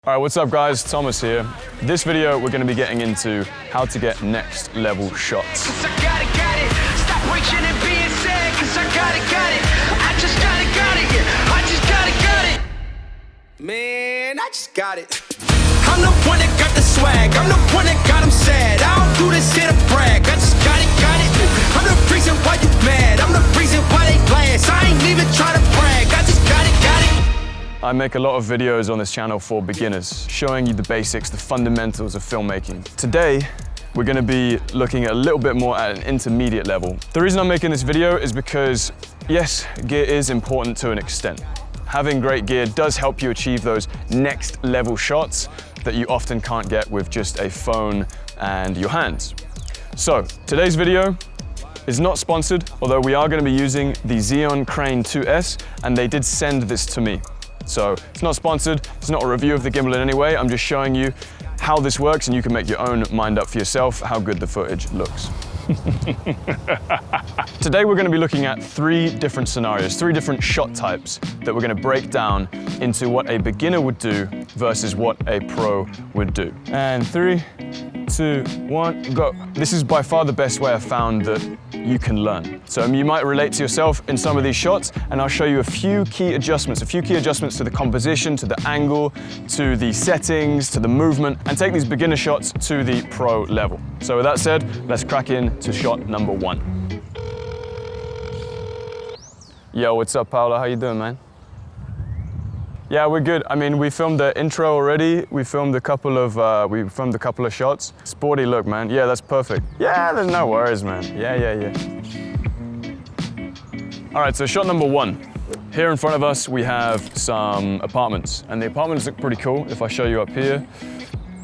All right, what's up guys, Thomas here. This video we're going to be getting into how to get next level shots. Man, I just got it. I'm the one that got the swag. I'm the one that got them sad. I don't do this here to brag. I just got it. I'm the reason why you mad. I'm the reason why they glance. I ain't even trying to brag. I just got it. I make a lot of videos on this channel for beginners, showing you the basics, the fundamentals of filmmaking. Today, we're going to be looking a little bit more at an intermediate level. The reason I'm making this video is because, yes, gear is important to an extent. Having great gear does help you achieve those next level shots that you often can't get with just a phone and your hands. So, today's video is not sponsored, although we are going to be using the Xeon Crane 2S, and they did send this to me. So it's not sponsored, it's not a review of the gimbal in any way, I'm just showing you how this works and you can make your own mind up for yourself how good the footage looks. Today we're going to be looking at three different scenarios, three different shot types that we're going to break down into what a beginner would do versus what a pro would do. And 3, 2, 1, go. This is by far the best way I've found that you can learn. So you might relate to yourself in some of these shots, and I'll show you a few key adjustments to the composition, to the angle, to the settings, to the movement, and take these beginner shots to the pro level. So with that said, let's crack into shot number 1. Yo, what's up, Paolo? How you doing, man? Yeah, we're good. I mean, we filmed the intro already. We filmed a couple of shots. Sporty look, man. Yeah, that's perfect. Yeah, there's no worries, man. Yeah. All right, so shot number 1. Here in front of us, we have some apartments, and the apartments look pretty cool. If I show you up here,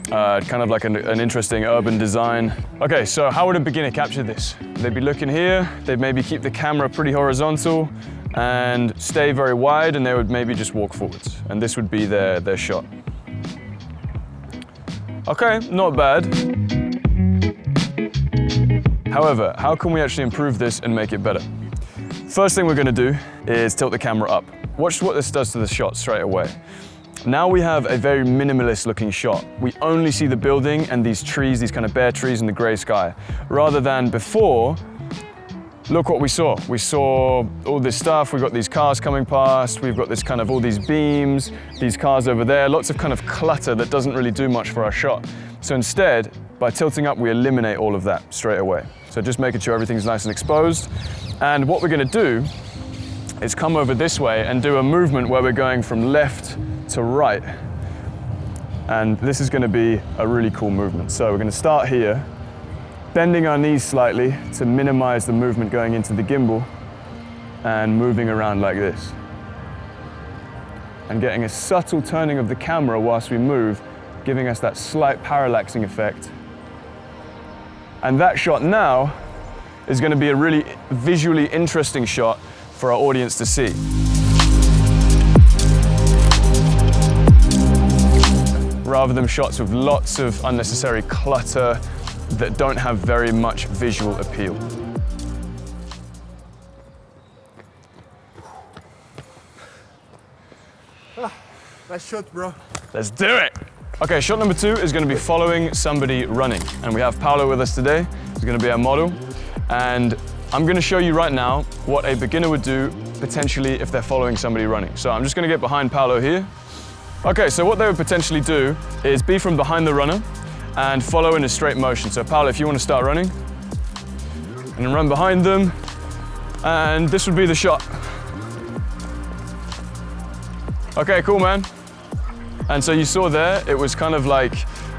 kind of like an interesting urban design. Okay, so how would a beginner capture this? They'd be looking here. They'd maybe keep the camera pretty horizontal and stay very wide, and they would maybe just walk forwards. And this would be their shot. Okay, not bad. However, how can we actually improve this and make it better? First thing we're gonna do is tilt the camera up. Watch what this does to the shot straight away. Now we have a very minimalist looking shot. We only see the building and these trees, these kind of bare trees and the gray sky. Rather than before, look what we saw. We saw all this stuff. We've got these cars coming past. We've got this kind of all these beams, these cars over there, lots of kind of clutter that doesn't really do much for our shot. So instead, by tilting up, we eliminate all of that straight away. So just making sure everything's nice and exposed. And what we're gonna do is come over this way and do a movement where we're going from left to right. And this is gonna be a really cool movement. So we're gonna start here, bending our knees slightly to minimize the movement going into the gimbal, and moving around like this. And getting a subtle turning of the camera whilst we move, giving us that slight parallaxing effect. And that shot now is going to be a really visually interesting shot for our audience to see. Rather than shots with lots of unnecessary clutter that don't have very much visual appeal. Nice shot, bro. Let's do it. Okay, shot number 2 is going to be following somebody running. And we have Paolo with us today. He's going to be our model. And I'm going to show you right now what a beginner would do potentially if they're following somebody running. So I'm just going to get behind Paolo here. Okay, so what they would potentially do is be from behind the runner and follow in a straight motion. So Paolo, if you want to start running, and then run behind them, and this would be the shot. Okay, cool, man. And so you saw there, it was kind of like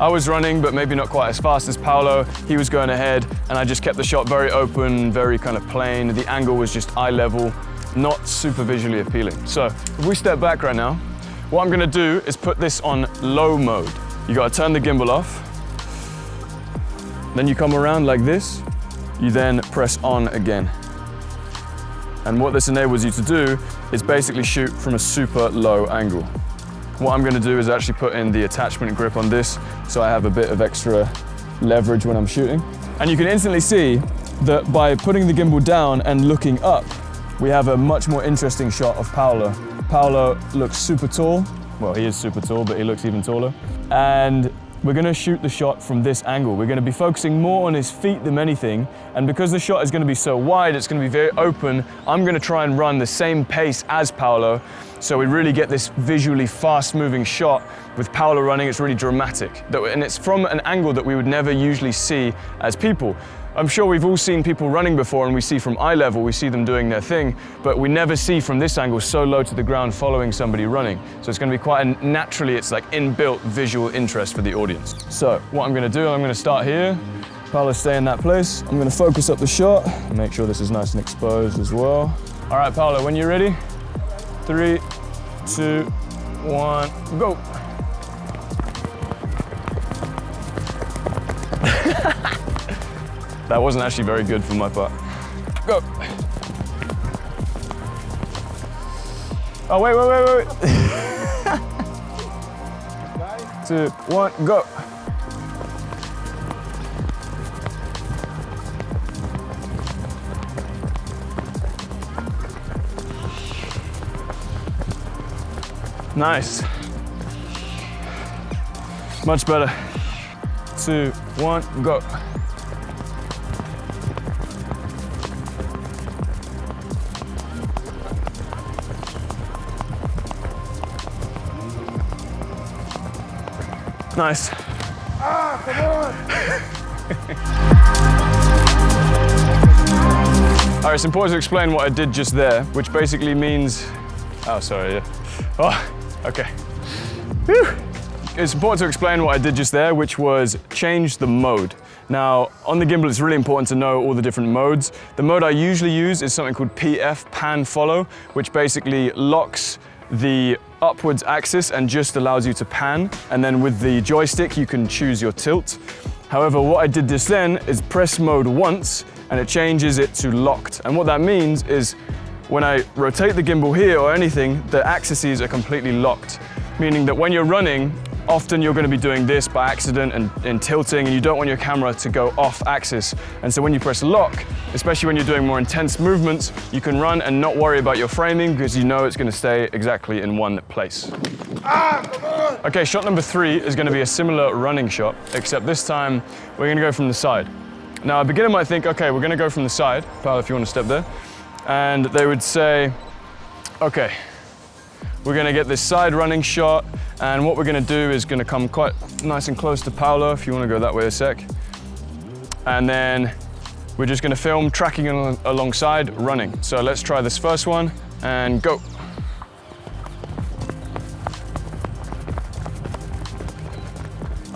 I was running, but maybe not quite as fast as Paolo. He was going ahead, and I just kept the shot very open, very kind of plain. The angle was just eye level, not super visually appealing. So if we step back right now, what I'm gonna do is put this on low mode. You gotta turn the gimbal off. Then you come around like this. You then press on again. And what this enables you to do is basically shoot from a super low angle. What I'm going to do is actually put in the attachment grip on this so I have a bit of extra leverage when I'm shooting. And you can instantly see that by putting the gimbal down and looking up, we have a much more interesting shot of Paolo. Paolo looks super tall, Well, he is super tall, but he looks even taller. And we're gonna shoot the shot from this angle. We're gonna be focusing more on his feet than anything. And because the shot is gonna be so wide, it's gonna be very open, I'm gonna try and run the same pace as Paolo. So we really get this visually fast moving shot with Paolo running. It's really dramatic. And it's from an angle that we would never usually see as people. I'm sure we've all seen people running before, and we see from eye level, we see them doing their thing, but we never see from this angle so low to the ground following somebody running. So it's gonna be quite naturally, it's like inbuilt visual interest for the audience. So what I'm gonna do, I'm gonna start here. Paolo, stay in that place. I'm gonna focus up the shot, make sure this is nice and exposed as well. All right, Paolo, when you're ready, 3, 2, 1, go. That wasn't actually very good for my part. Go. Oh, wait. 2, 1, go. Nice. Much better. 2, 1, go. Nice. Ah, come on! All right, it's important to explain what I did just there, which basically means, oh, sorry, yeah. Oh, okay. Whew. It's important to explain what I did just there, which was change the mode. Now, on the gimbal, it's really important to know all the different modes. The mode I usually use is something called PF, pan follow, which basically locks the upwards axis and just allows you to pan. And then with the joystick, you can choose your tilt. However, what I did just then is press mode once and it changes it to locked. And what that means is when I rotate the gimbal here or anything, the axes are completely locked. Meaning that when you're running, often you're going to be doing this by accident and tilting, and you don't want your camera to go off axis. And so when you press lock, especially when you're doing more intense movements, you can run and not worry about your framing because you know it's going to stay exactly in one place. Ah, come on! Okay, shot number 3 is going to be a similar running shot, except this time we're going to go from the side. Now, a beginner might think, okay, we're going to go from the side. Paolo, if you want to step there. And they would say, okay, we're going to get this side running shot, and what we're going to do is going to come quite nice and close to Paolo, if you want to go that way a sec. And then we're just going to film tracking alongside running. So let's try this first one, and go.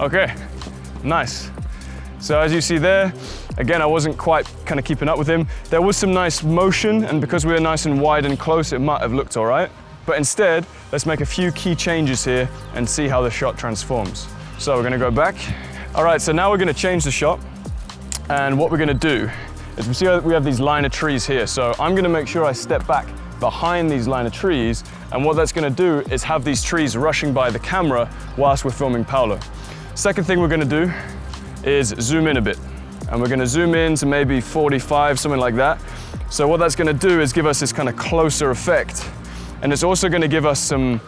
Okay, nice. So as you see there, again, I wasn't quite kind of keeping up with him. There was some nice motion, and because we were nice and wide and close, it might have looked all right. But instead, let's make a few key changes here and see how the shot transforms. So we're gonna go back. All right, so now we're gonna change the shot. And what we're gonna do is we see we have these line of trees here. So I'm gonna make sure I step back behind these line of trees. And what that's gonna do is have these trees rushing by the camera whilst we're filming Paolo. Second thing we're gonna do is zoom in a bit. And we're gonna zoom in to maybe 45, something like that. So what that's gonna do is give us this kind of closer effect. And it's also going to give us some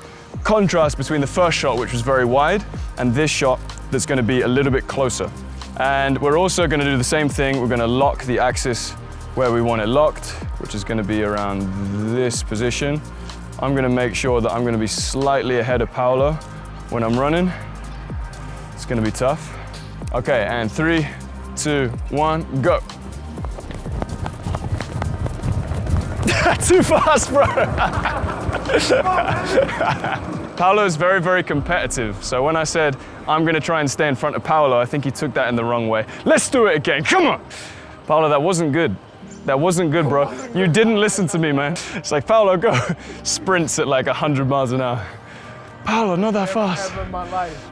contrast between the first shot, which was very wide, and this shot that's going to be a little bit closer. And we're also going to do the same thing. We're going to lock the axis where we want it locked, which is going to be around this position. I'm going to make sure that I'm going to be slightly ahead of Paolo when I'm running. It's going to be tough. Okay, and 3, 2, 1, go. Too fast, bro. Paolo is very, very competitive. So when I said, I'm gonna try and stay in front of Paolo, I think he took that in the wrong way. Let's do it again, come on. Paolo, that wasn't good. That wasn't good, bro. You didn't listen to me, man. It's like, Paolo, go. Sprints at like 100 miles an hour. Paolo, not that fast.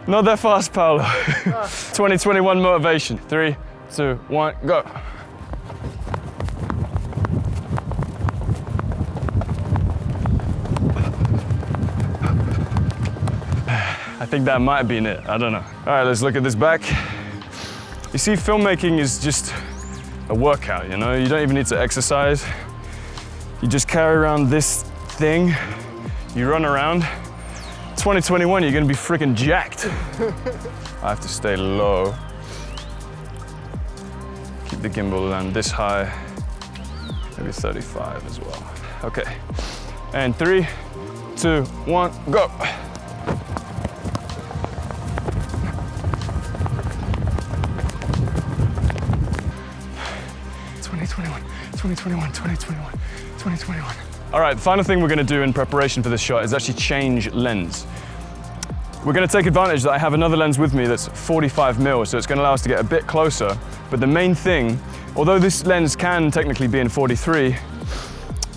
Not that fast, Paolo. 2021 motivation. 3, 2, 1, go. I think that might have been it, I don't know. All right, let's look at this back. You see, filmmaking is just a workout, you know? You don't even need to exercise. You just carry around this thing, you run around, 2021, you're gonna be freaking jacked. I have to stay low. Keep the gimbal land this high, maybe 35 as well. Okay, and 3, 2, 1, go. All right, the final thing we're gonna do in preparation for this shot is actually change lens. We're gonna take advantage that I have another lens with me that's 45mm, so it's gonna allow us to get a bit closer. But the main thing, although this lens can technically be in 43,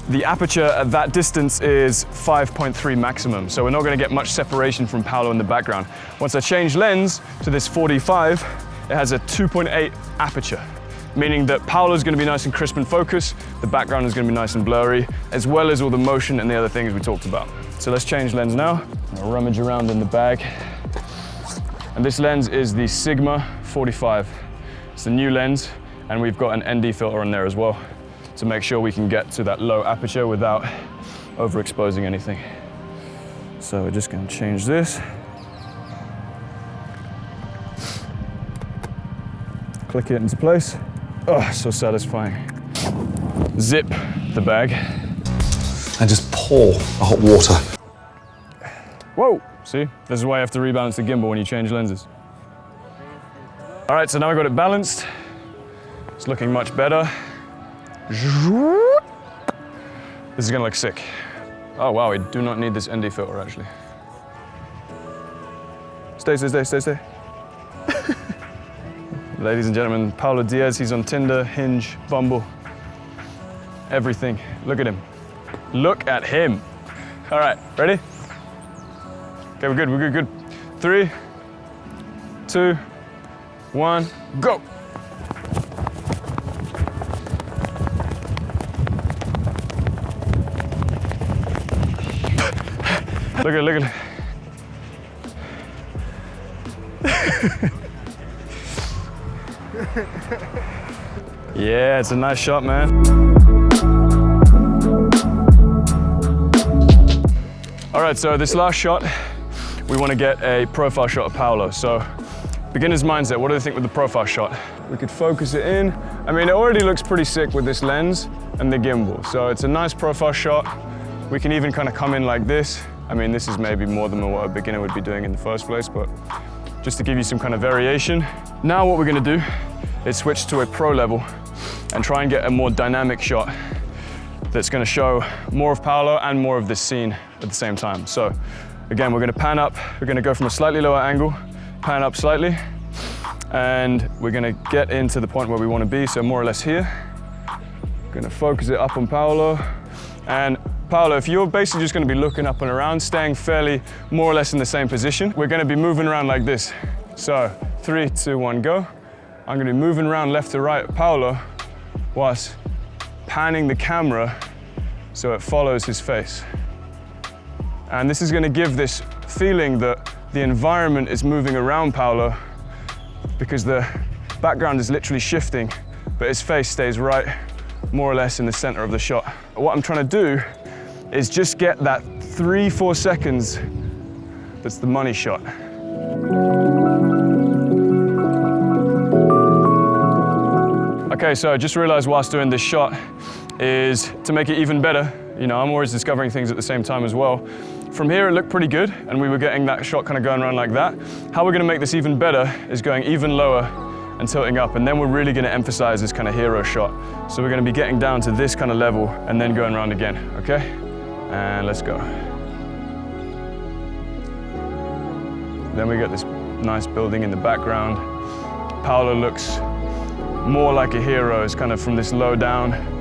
the aperture at that distance is 5.3 maximum, so we're not gonna get much separation from Paolo in the background. Once I change lens to this 45, it has a 2.8 aperture, meaning that Paolo's gonna be nice and crisp and focused, the background is gonna be nice and blurry, as well as all the motion and the other things we talked about. So let's change lens now. I'll rummage around in the bag. And this lens is the Sigma 45. It's a new lens, and we've got an ND filter on there as well to make sure we can get to that low aperture without overexposing anything. So we're just gonna change this. Click it into place. Oh, so satisfying. Zip the bag. And just pour the hot water. Whoa, see? This is why you have to rebalance the gimbal when you change lenses. All right, so now I got it balanced. It's looking much better. This is gonna look sick. Oh wow, we do not need this ND filter actually. Stay. Ladies and gentlemen, Paolo Diaz, he's on Tinder, Hinge, Bumble, everything. Look at him. Look at him. All right, ready? Okay, we're good. 3, 2, 1, go. Look at it. Yeah, it's a nice shot, man. All right, so this last shot, we want to get a profile shot of Paolo. So, beginner's mindset, what do you think with the profile shot? We could focus it in. I mean, it already looks pretty sick with this lens and the gimbal. So it's a nice profile shot. We can even kind of come in like this. I mean, this is maybe more than what a beginner would be doing in the first place, but just to give you some kind of variation. Now what we're gonna do is switch to a pro level and try and get a more dynamic shot that's gonna show more of Paolo and more of this scene at the same time. So again, we're gonna pan up, we're gonna go from a slightly lower angle, pan up slightly, and we're gonna get into the point where we wanna be, so more or less here. Gonna focus it up on Paolo. And Paolo, if you're basically just gonna be looking up and around, staying fairly more or less in the same position, we're gonna be moving around like this. So 3, 2, 1, go. I'm gonna be moving around left to right, Paolo, whilst panning the camera so it follows his face. And this is gonna give this feeling that the environment is moving around Paolo because the background is literally shifting, but his face stays right more or less in the center of the shot. What I'm trying to do is just get that 3-4 seconds that's the money shot. Okay, so I just realized whilst doing this shot is to make it even better, you know, I'm always discovering things at the same time as well. From here it looked pretty good and we were getting that shot kind of going around like that. How we're gonna make this even better is going even lower and tilting up, and then we're really gonna emphasize this kind of hero shot. So we're gonna be getting down to this kind of level and then going around again, okay? And let's go. Then we get this nice building in the background. Paolo looks more like a hero, it's kind of from this low down.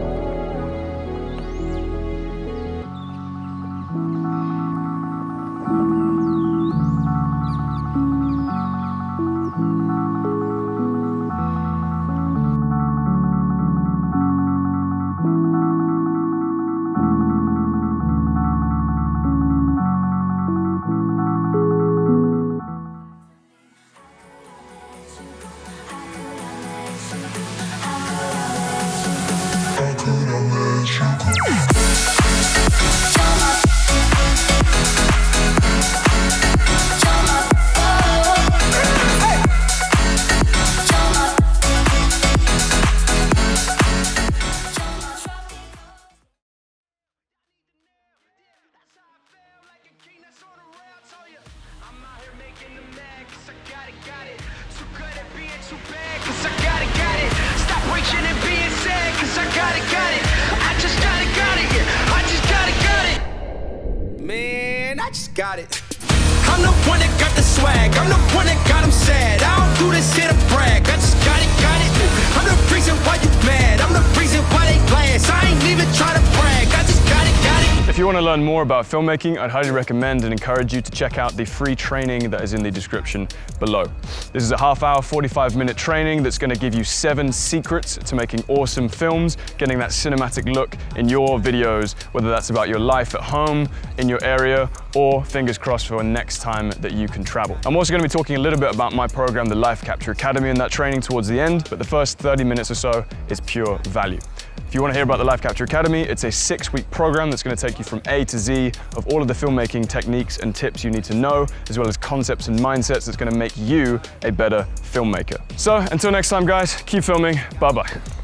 got it. I'm the one that got the swag. I'm the one that got them sad. I don't do this here to brag. I just got it, got it. I'm the reason why you mad. I'm the reason why they glass. I ain't even trying to brag. I just got it, got it. If you want to learn more about filmmaking, I'd highly recommend and encourage you to check out the free training that is in the description below. This is a half-hour, 45-minute training that's going to give you 7 secrets to making awesome films, getting that cinematic look in your videos, whether that's about your life at home, in your area, or fingers crossed for next time that you can travel. I'm also going to be talking a little bit about my program, the Life Capture Academy, in that training towards the end, but the first 30 minutes or so is pure value. If you want to hear about the Life Capture Academy, it's a 6-week program that's going to take you from A to Z of all of the filmmaking techniques and tips you need to know, as well as concepts and mindsets that's going to make you a better filmmaker. So until next time, guys, keep filming. Bye-bye.